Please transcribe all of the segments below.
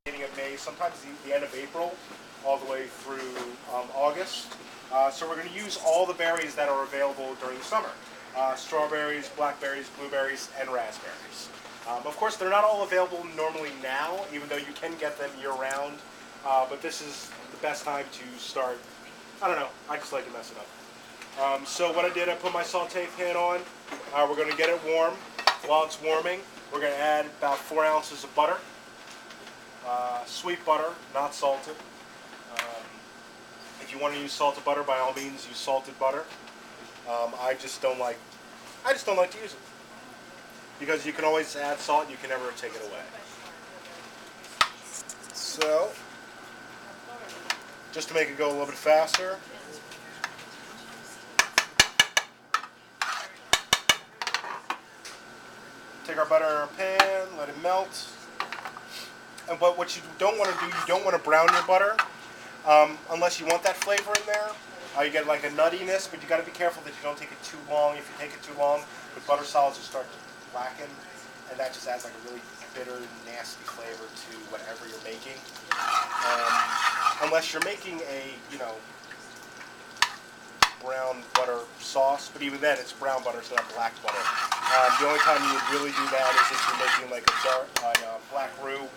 beginning of May, sometimes the end of April, all the way through August. So we're going to use all the berries that are available during the summer. Strawberries, blackberries, blueberries, and raspberries. Of course, they're not all available normally now, even though you can get them year-round. But this is the best time to start. I don't know. I just like to mess it up. So what I did, I put my saute pan on. We're going to get it warm. While it's warming, we're going to add about 4 ounces of butter. Sweet butter, not salted. If you want to use salted butter, by all means, use salted butter. I just don't like to use it because you can always add salt. You can never take it away. So, just to make it go a little bit faster. Take our butter in our pan, let it melt. And what you don't want to do, you don't want to brown your butter unless you want that flavor in there. You get like a nuttiness, but you got to be careful that you don't take it too long. If you take it too long, the butter solids will start to blacken, and that just adds like a really bitter, nasty flavor to whatever you're making. Unless you're making a, brown butter sauce, but even then it's brown butter, it's not black butter. The only time you would really do that is if you're making like a black roux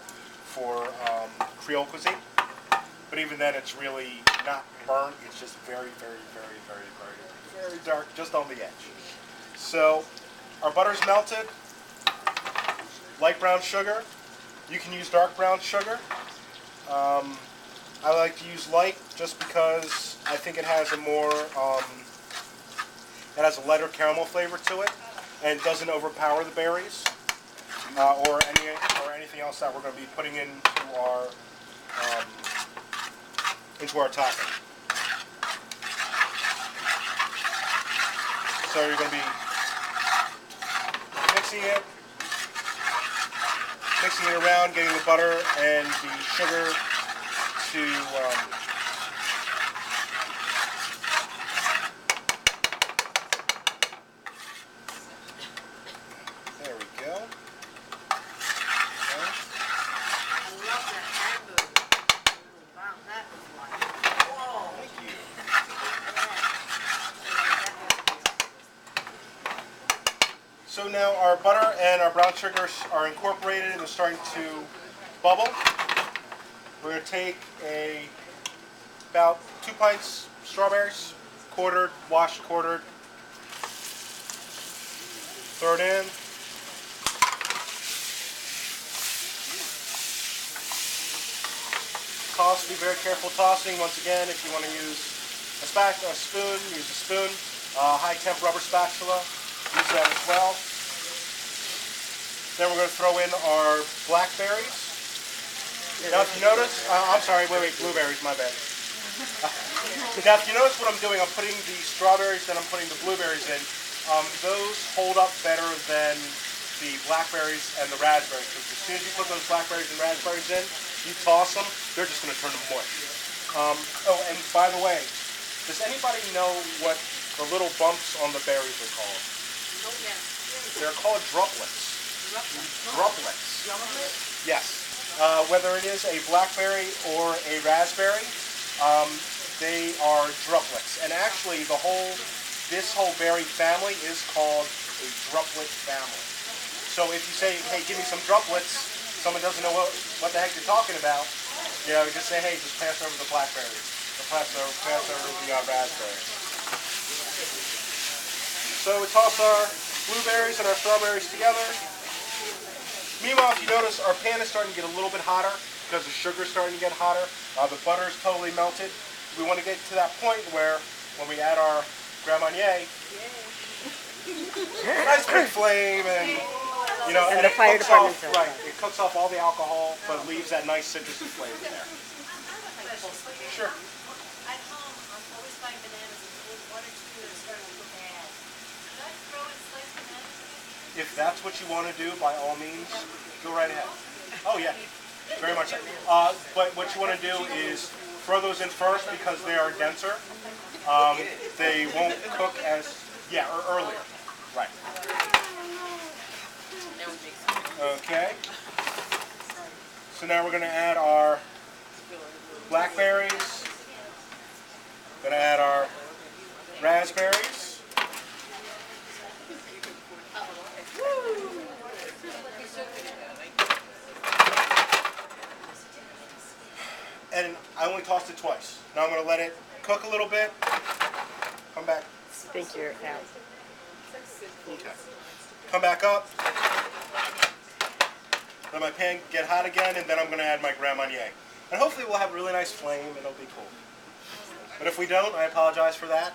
for Creole cuisine. But even then it's really not burnt, it's just very, very, very, very, very, very dark, just on the edge. So our butter's melted, light brown sugar. You can use dark brown sugar. I like to use light just because I think it has a more, it has a lighter caramel flavor to it, and it doesn't overpower the berries or anything else that we're going to be putting into our topping. So you're going to be mixing it around, getting the butter and the sugar to there we go. Okay. I love that hamburger. Wow, that was like, whoa. Thank you. So now our butter and our brown sugar are incorporated and they're starting to bubble. We're going to take about 2 pints strawberries, quartered, washed, quartered. Throw it in. Toss, be very careful tossing. Once again, if you want to use a spoon, use a spoon. High temp rubber spatula, use that as well. Then we're going to throw in our blackberries. Now if you notice, I'm sorry, wait, blueberries, my bad. Now if you notice what I'm doing, I'm putting the strawberries, then I'm putting the blueberries in. Those hold up better than the blackberries and the raspberries, because as soon as you put those blackberries and raspberries in, you toss them, they're just going to turn to mush. Oh, and by the way, does anybody know what the little bumps on the berries are called? Oh, yes. They're called droplets. Droplets. Yes. Whether it is a blackberry or a raspberry, they are droplets. And actually, this whole berry family is called a droplet family. So if you say, hey, give me some droplets, someone doesn't know what the heck you're talking about, just say, hey, just pass over the blackberries. Or pass over the raspberries. So we toss our blueberries and our strawberries together. Meanwhile, if you notice, our pan is starting to get a little bit hotter because the sugar is starting to get hotter. The butter is totally melted. We want to get to that point where, when we add our Grand Marnier, nice big flame, and And the fire department's out. right, it cooks off all the alcohol, but leaves that nice citrusy flavor there. Sure. At home, I'm always buying bananas and with 1 or 2 that are starting to look bad. Should I throw in sliced bananas? If that's what you want to do, by all means, go right ahead. Oh yeah, very much so. But what you want to do is throw those in first because they are denser. They won't cook as, or earlier. Right. Okay. So now we're going to add our blackberries. Going to add our raspberries. And I only tossed it twice. Now I'm going to let it cook a little bit. Come back. Think you're out. Okay. Come back up. Let my pan get hot again, and then I'm going to add my Grand Marnier. And hopefully we'll have a really nice flame, and it'll be cool. But if we don't, I apologize for that.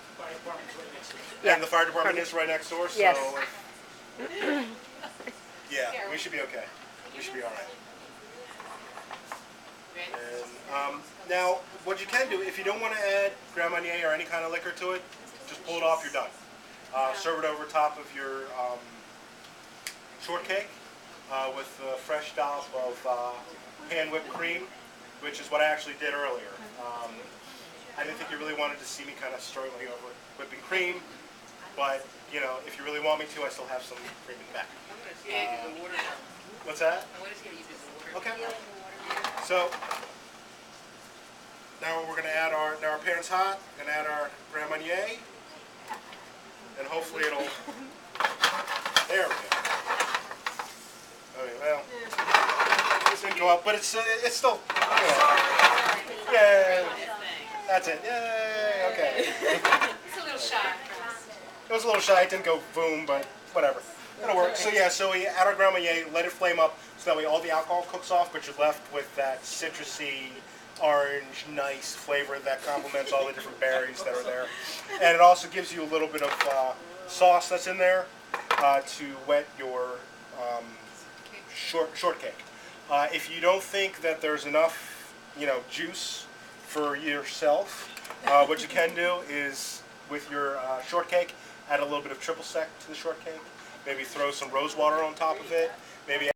Yeah. And the fire department is right next door, so Yes. yeah, we should be okay. We should be all right. And, now, what you can do, if you don't want to add Grand Marnier or any kind of liquor to it, just pull it off, you're done. Serve it over top of your shortcake with a fresh dollop of hand whipped cream, which is what I actually did earlier. I didn't think you really wanted to see me kind of struggling over whipping cream, but you know, if you really want me to, I still have some cream in the back. What's that? Okay. So now we're going to add our, now our pan's hot, we're going to add our Grand Marnier, and hopefully it'll, there we go. Okay, well, this didn't go up, but it's still, you know, yeah, that's it, yay, okay. It's a little shy. It was a little shy, it didn't go boom, but whatever. It'll work. So yeah, so we add our Grand Marnier, let it flame up, so that way all the alcohol cooks off, but you're left with that citrusy, orange, nice flavor that complements all the different berries that are there. And it also gives you a little bit of sauce that's in there to wet your shortcake. If you don't think that there's enough, you know, juice for yourself, what you can do is with your shortcake, add a little bit of triple sec to the shortcake. Maybe throw some rose water on top of it. Maybe